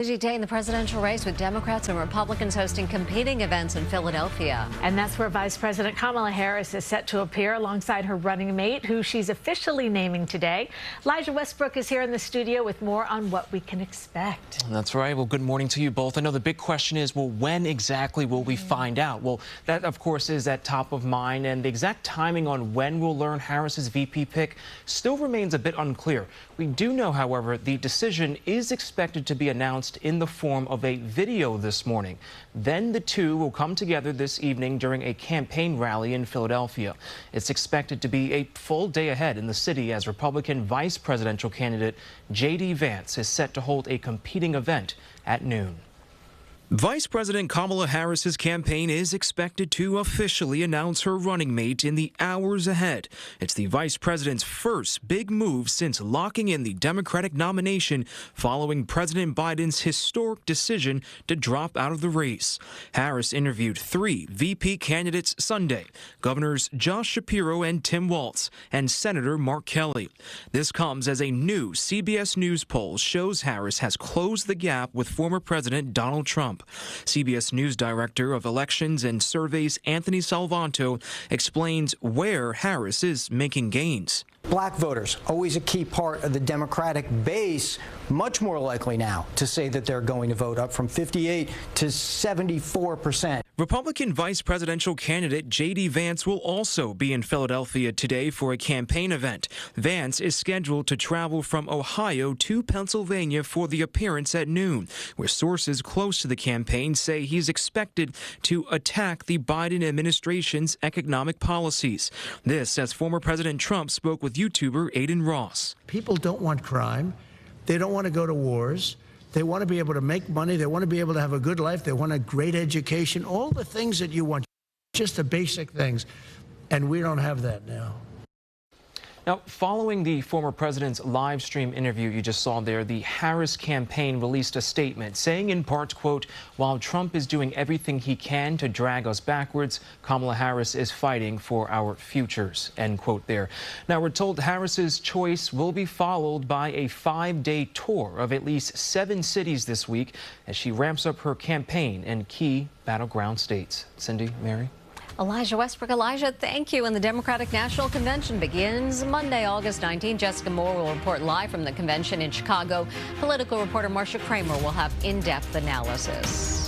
Busy day in the presidential race with Democrats and Republicans hosting competing events in Philadelphia. And that's where Vice President Kamala Harris is set to appear alongside her running mate, who she's officially naming today. Westbrook is here in the studio with more on what we can expect. That's right. Well, good morning to you both. I know the big question is, well, when exactly will we find out? Well, that, of course, is at top of mind, and the exact timing on when we'll learn Harris's VP pick still remains a bit unclear. We do know, however, the decision is expected to be announced in the form of a video this morning. Then the two will come together this evening during a campaign rally in Philadelphia. It's expected to be a full day ahead in the city as Republican vice presidential candidate JD Vance is set to hold a competing event at noon. Vice President Kamala Harris's campaign is expected to officially announce her running mate in the hours ahead. It's the vice president's first big move since locking in the Democratic nomination following President Biden's historic decision to drop out of the race. Harris interviewed 3 VP candidates Sunday: Governors Josh Shapiro and Tim Walz, and Senator Mark Kelly. This comes as a new CBS News poll shows Harris has closed the gap with former President Donald Trump. CBS News Director of Elections and Surveys Anthony Salvanto explains where Harris is making gains. Black voters, always a key part of the Democratic base, much more likely now to say that they're going to vote, up from 58 to 74%. Republican vice presidential candidate JD Vance will also be in Philadelphia today for a campaign event. Vance is scheduled to travel from Ohio to Pennsylvania for the appearance at noon, where sources close to the campaign say he's expected to attack the Biden administration's economic policies. This as former President Trump spoke with YouTuber Aiden Ross. People don't want crime. They don't want to go to wars. They want to be able to make money. They want to be able to have a good life. They want a great education, all the things that you want, just the basic things. And we don't have that now. Now, following the former president's live stream interview you just saw there, the Harris campaign released a statement saying in part, quote, "While Trump is doing everything he can to drag us backwards, Kamala Harris is fighting for our futures," end quote there. Now, we're told Harris's choice will be followed by a 5-day tour of at least 7 cities this week as she ramps up her campaign in key battleground states. Cindy, Mary? Westbrook. Thank you. And the Democratic National Convention begins Monday, August 19. Jessica Moore will report live from the convention in Chicago. Political reporter Marcia Kramer will have in-depth analysis.